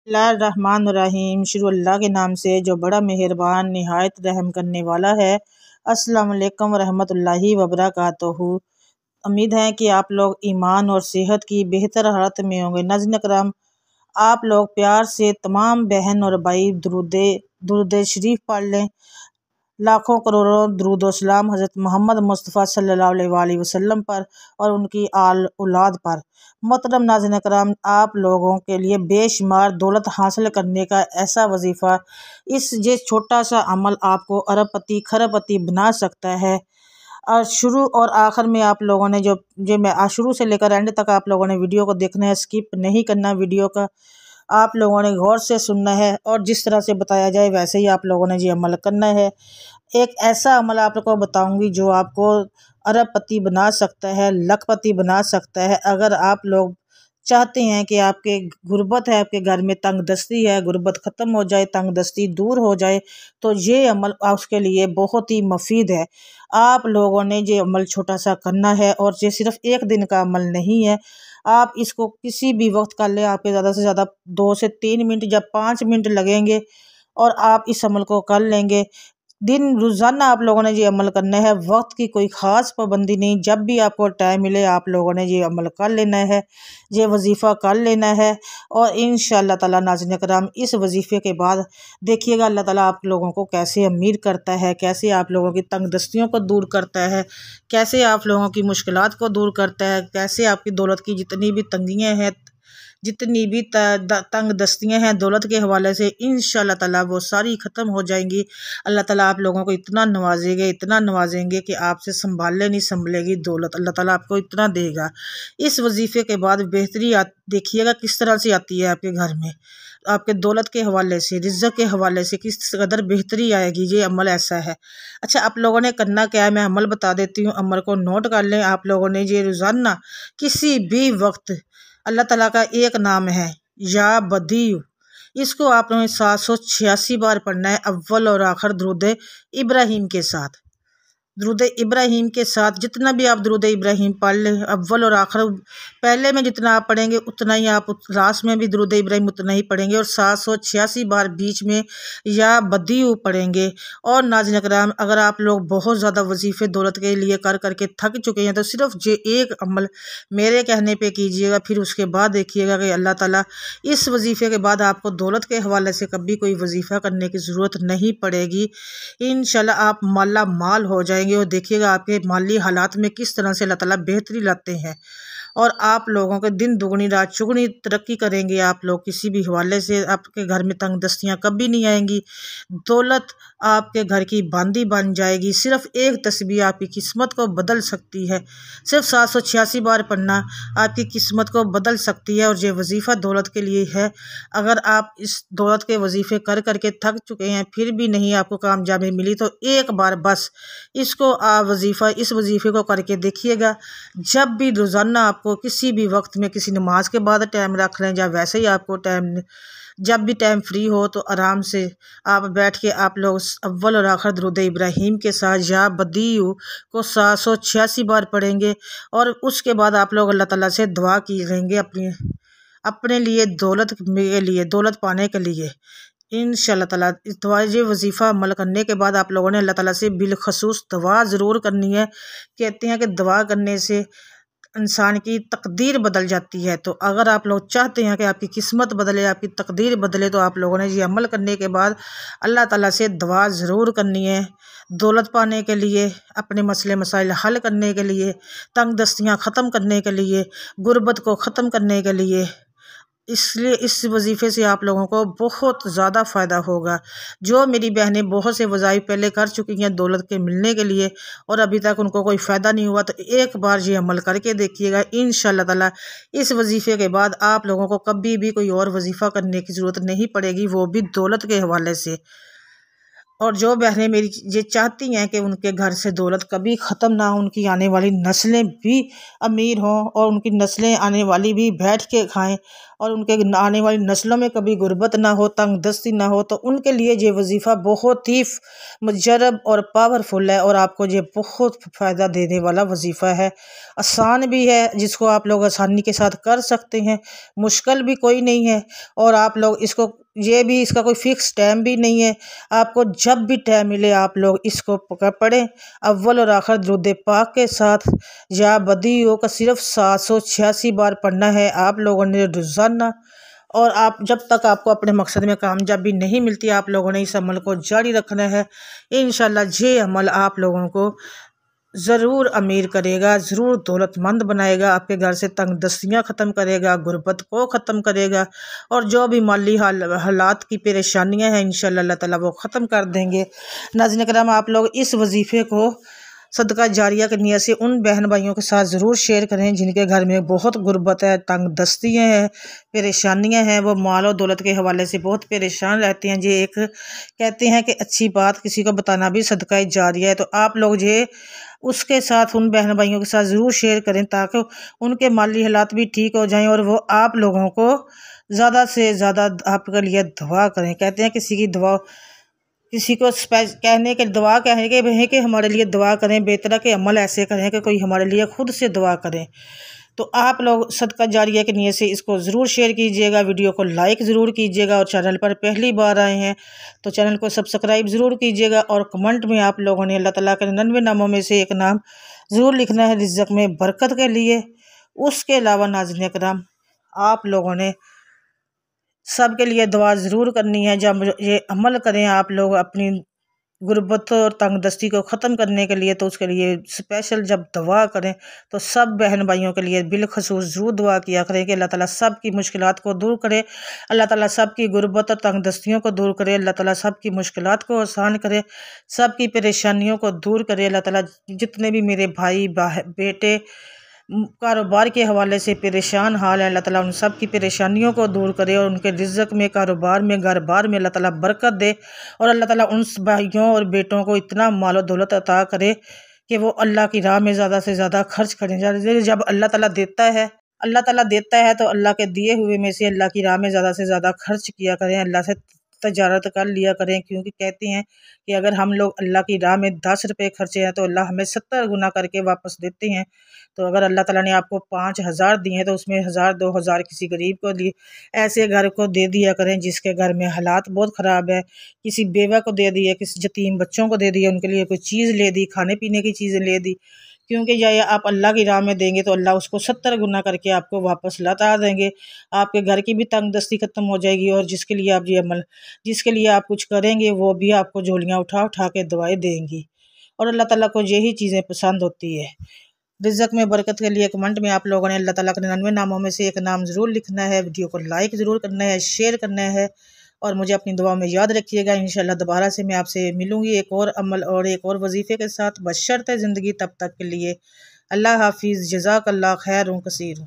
बिस्मिल्लाहिर्रहमानिर्रहीम। शुरू अल्लाह के नाम से जो बड़ा मेहरबान निहायत रहम करने वाला है। अस्सलाम वालेकुम रहमतुल्लाहि व बरकातुहू। उम्मीद है कि आप लोग ईमान और सेहत की बेहतर हालत में होंगे। नाज़रीन करम, आप लोग प्यार से तमाम बहन और भाई दुरूद शरीफ पढ़ लें। लाखों करोड़ों दुरूद व सलाम हज़रत मोहम्मद मुस्तफ़ा सल्लल्लाहु अलैहि वसल्लम पर और उनकी आल औलाद पर। मोहतरम नाज़रीन करम, आप लोगों के लिए बेशुमार दौलत हासिल करने का ऐसा वजीफ़ा, ये छोटा सा अमल आपको अरबपति खरबपति बना सकता है। और शुरू और आखिर में आप लोगों ने जो मैं शुरू से लेकर एंड तक आप लोगों ने वीडियो को देखना है, स्किप नहीं करना। वीडियो का आप लोगों ने गौर से सुनना है और जिस तरह से बताया जाए वैसे ही आप लोगों ने जी अमल करना है। एक ऐसा अमल आप लोगों को बताऊंगी जो आपको अरबपति बना सकता है, लखपति बना सकता है। अगर आप लोग चाहते हैं कि आपके गुर्बत है, आपके घर में तंगदस्ती है, गुर्बत ख़त्म हो जाए, तंगदस्ती दूर हो जाए, तो ये अमल उसके लिए बहुत ही मुफीद है। आप लोगों ने ये अमल छोटा सा करना है और ये सिर्फ एक दिन का अमल नहीं है। आप इसको किसी भी वक्त कर ले, आपके ज़्यादा से ज़्यादा 2 से 3 मिनट या 5 मिनट लगेंगे और आप इस अमल को कर लेंगे। रोज़ाना आप लोगों ने ये अमल करना है, वक्त की कोई ख़ास पाबंदी नहीं। जब भी आपको टाइम मिले आप लोगों ने ये अमल कर लेना है, ये वजीफ़ा कर लेना है। और इंशाअल्लाह ताला नाज़रीन करम, इस वजीफ़े के बाद देखिएगा अल्लाह ताला आप लोगों को कैसे अमीर करता है, कैसे आप लोगों की तंगदस्तियों को दूर करता है, कैसे आप लोगों की मुश्किलात को दूर करता है, कैसे आपकी दौलत की जितनी भी तंगियाँ हैं, जितनी भी तंग दस्तियाँ हैं दौलत के हवाले से, इंशाअल्लाह ताला वो सारी ख़त्म हो जाएंगी। अल्लाह ताला आप लोगों को इतना नवाजेंगे कि आपसे संभालने नहीं संभलेगी दौलत। अल्लाह ताला आपको इतना देगा। इस वजीफ़े के बाद बेहतरी देखिएगा किस तरह से आती है आपके घर में, आपके दौलत के हवाले से, रिज़्क़ के हवाले से किस कदर बेहतरी आएगी। ये अमल ऐसा है। अच्छा, आप लोगों ने करना क्या है, मैं अमल बता देती हूँ। अमल को नोट कर लें। आप लोगों ने ये रोज़ाना किसी भी वक्त, अल्लाह ताला का एक नाम है या बदीउ, इसको आपने 786 बार पढ़ना है, अव्वल और आखिर दुरूद इब्राहीम के साथ। दुरूद इब्राहीम के साथ जितना भी आप दुरूद इब्राहीम पढ़ लें, अव्वल और आखिर, पहले में जितना आप पढ़ेंगे उतना ही आप लास्ट में भी दुरूद इब्राहीम उतना ही पढ़ेंगे। और 786 बार बीच में या बदीउ पढ़ेंगे। और नाज़रीन करम, अगर आप लोग बहुत ज़्यादा वजीफ़े दौलत के लिए कर करके थक चुके हैं तो सिर्फ ये एक अमल मेरे कहने पे कीजिएगा। फिर उसके बाद देखिएगा कि अल्लाह ताला इस वजीफ़े के बाद आपको दौलत के हवाले से कभी कोई वजीफ़ा करने की ज़रूरत नहीं पड़ेगी। इंशाल्लाह आप माला माल हो जाएंगे। और देखिएगा आपके माली हालात में किस तरह से अल्लाह ताला बेहतरी लाते हैं और आप लोगों के दिन दुगनी रात चुगनी तरक्की करेंगे। आप लोग किसी भी हवाले से, आपके घर में तंगदस्तियाँ कभी नहीं आएंगी। दौलत आपके घर की बांदी बन जाएगी। सिर्फ एक तस्बीह आपकी किस्मत को बदल सकती है। सिर्फ 786 बार पढ़ना आपकी किस्मत को बदल सकती है। और ये वजीफ़ा दौलत के लिए है। अगर आप इस दौलत के वजीफ़े कर करके थक चुके हैं फिर भी नहीं आपको कामयाबी मिली, तो एक बार बस इसको आप इस वजीफ़े को करके देखिएगा। जब भी रोज़ाना आपको किसी भी वक्त में, किसी नमाज के बाद टाइम रख लें या वैसे ही आपको टाइम, जब भी टाइम फ्री हो तो आराम से आप बैठ के आप लोग अव्वल और आखिर दुरूद इब्राहीम के साथ या बदीउ को 786 बार पढ़ेंगे। और उसके बाद आप लोग अल्लाह ताला से दुआ की लेंगे अपने लिए, दौलत के लिए, दौलत पाने के लिए। इंशाअल्लाह ताला इस दुआ, ये वजीफ़ा अमल करने के बाद आप लोगों ने अल्लाह ताला से बिलखसूस दुआ ज़रूर करनी है। कहते हैं कि दुआ करने से इंसान की तकदीर बदल जाती है। तो अगर आप लोग चाहते हैं कि आपकी किस्मत बदले, आपकी तकदीर बदले, तो आप लोगों ने ये अमल करने के बाद अल्लाह ताला से दुआ ज़रूर करनी है। दौलत पाने के लिए, अपने मसले मसाइल हल करने के लिए, तंगदस्तियाँ ख़त्म करने के लिए, गुर्बत को ख़त्म करने के लिए। इसलिए इस वजीफ़े से आप लोगों को बहुत ज़्यादा फ़ायदा होगा। जो मेरी बहनें बहुत से वज़ाइफ पहले कर चुकी हैं दौलत के मिलने के लिए और अभी तक उनको कोई फ़ायदा नहीं हुआ, तो एक बार ये अमल करके देखिएगा। इंशाअल्लाह ताला इस वजीफ़े के बाद आप लोगों को कभी भी कोई और वजीफ़ा करने की ज़रूरत नहीं पड़ेगी, वो भी दौलत के हवाले से। और जो बहनें मेरी ये चाहती हैं कि उनके घर से दौलत कभी ख़त्म ना हो, उनकी आने वाली नस्लें भी अमीर हों और उनकी नस्लें आने वाली भी बैठ के खाएं और उनके आने वाली नस्लों में कभी गुर्बत ना हो, तंग दस्ती ना हो, तो उनके लिए ये वजीफ़ा बहुत ही मुजरब और पावरफुल है और आपको ये बहुत फ़ायदा देने वाला वजीफ़ा है। आसान भी है, जिसको आप लोग आसानी के साथ कर सकते हैं, मुश्किल भी कोई नहीं है। और आप लोग इसको इसका कोई फ़िक्स टाइम भी नहीं है, आपको जब भी टाइम मिले आप लोग इसको पढ़ें। अव्वल और आखिर दुरूद पाक के साथ या बदियों का सिर्फ 786 बार पढ़ना है आप लोगों ने रोज़ाना। और आप जब तक आपको अपने मकसद में कामयाबी नहीं मिलती, आप लोगों ने इस अमल को जारी रखना है। इंशाल्लाह ये अमल आप लोगों को ज़रूर अमीर करेगा, ज़रूर दौलतमंद बनाएगा, आपके घर से तंग दस्तियाँ ख़त्म करेगा, गुर्बत को ख़त्म करेगा, और जो भी माली हालात की परेशानियां हैं इंशाअल्लाह अल्लाह ताला वो ख़त्म कर देंगे। नाज़रीन करम, आप लोग इस वजीफ़े को सदका जारिया की नियत से उन बहन भाइयों के साथ ज़रूर शेयर करें जिनके घर में बहुत गुर्बत है, तंग दस्तियाँ हैं, परेशानियां हैं, वो माल और दौलत के हवाले से बहुत परेशान रहते हैं। ये एक कहते हैं कि अच्छी बात किसी को बताना भी सदका जारिया है। तो आप लोग ये उसके साथ उन बहन भाइयों के साथ ज़रूर शेयर करें ताकि उनके माली हालात भी ठीक हो जाएं और वो आप लोगों को ज़्यादा से ज़्यादा आपके लिए दुआ करें। कहते हैं किसी को कहने के दुआ कहने के है कि हमारे लिए दुआ करें, बेहतर के अमल ऐसे करें कि कोई हमारे लिए खुद से दुआ करें। तो आप लोग सदका जारिया की नियत से इसको ज़रूर शेयर कीजिएगा, वीडियो को लाइक ज़रूर कीजिएगा, और चैनल पर पहली बार आए हैं तो चैनल को सब्सक्राइब ज़रूर कीजिएगा। और कमेंट में आप लोगों ने अल्लाह ताला के 99 नामों में से एक नाम ज़रूर लिखना है रिज़्क़ में बरकत के लिए। उसके अलावा नाज़रीन करम, आप लोगों ने सब के लिए दुआ ज़रूर करनी है। जब ये अमल करें आप लोग अपनी गुर्बत और तंग दस्ती को ख़त्म करने के लिए, तो उसके लिए स्पेशल जब दुआ करें तो सब बहन भाइयों के लिए बिलखसूस ज़रूर दुआ किया करें कि अल्लाह ताला सब की मुश्किलात को दूर करे, अल्लाह ताला सब की गुर्बत और तंग दस्तियों को दूर करे, अल्लाह ताला सब की मुश्किलात को आसान करे, सब की परेशानियों को दूर करे। अल्लाह ताला जितने भी मेरे भाई बेटे कारोबार के हवाले से परेशान हाल है, अल्लाह ताला उन सब की परेशानियों को दूर करे और उनके रिज़्क़ में, कारोबार में, घर बार में अल्लाह ताला बरकत दे। और अल्लाह ताला उन भाइयों और बेटों को इतना माल दौलत अता करे कि वो अल्लाह की राह में ज़्यादा से ज़्यादा खर्च करें। जब अल्लाह ताला देता है तो अल्लाह के दिए हुए में से अल्लाह की राह में ज़्यादा से ज़्यादा खर्च किया करें, अल्लाह से तजारत कर लिया करें। क्योंकि कहते हैं कि अगर हम लोग अल्लाह की राह में 10 रुपये खर्चे हैं तो अल्लाह हमें 70 गुना करके वापस देते हैं। तो अगर अल्लाह ताला ने आपको 5,000 दिए हैं तो उसमें 1,000 2,000 किसी गरीब को दिए, ऐसे घर को दे दिया करें जिसके घर में हालात बहुत ख़राब है। किसी बेवा को दे दिए, किसी यतीम बच्चों को दे दिया, उनके लिए कोई चीज़ ले दी, खाने पीने की चीज़ें ले दी। क्योंकि या आप अल्लाह की राह में देंगे तो अल्लाह उसको 70 गुना करके आपको वापस लौटा देंगे। आपके घर की भी तंग दस्ती ख़त्म हो जाएगी, और जिसके लिए आप कुछ करेंगे वो भी आपको झोलियाँ उठा उठा के दुआएं देंगी। और अल्लाह ताला को यही चीज़ें पसंद होती है। रिज़्क़ में बरकत के लिए कमेंट में आप लोगों ने अल्लाह ताला के 99 नामों में से एक नाम ज़रूर लिखना है, वीडियो को लाइक ज़रूर करना है, शेयर करना है, और मुझे अपनी दुआ में याद रखिएगा। इंशाल्लाह दोबारा से मैं आपसे मिलूँगी एक और अमल और एक और वजीफ़े के साथ, बशर्ते ज़िंदगी। तब तक के लिए अल्लाह हाफिज़, जज़ाकल्लाह खैर कसीर।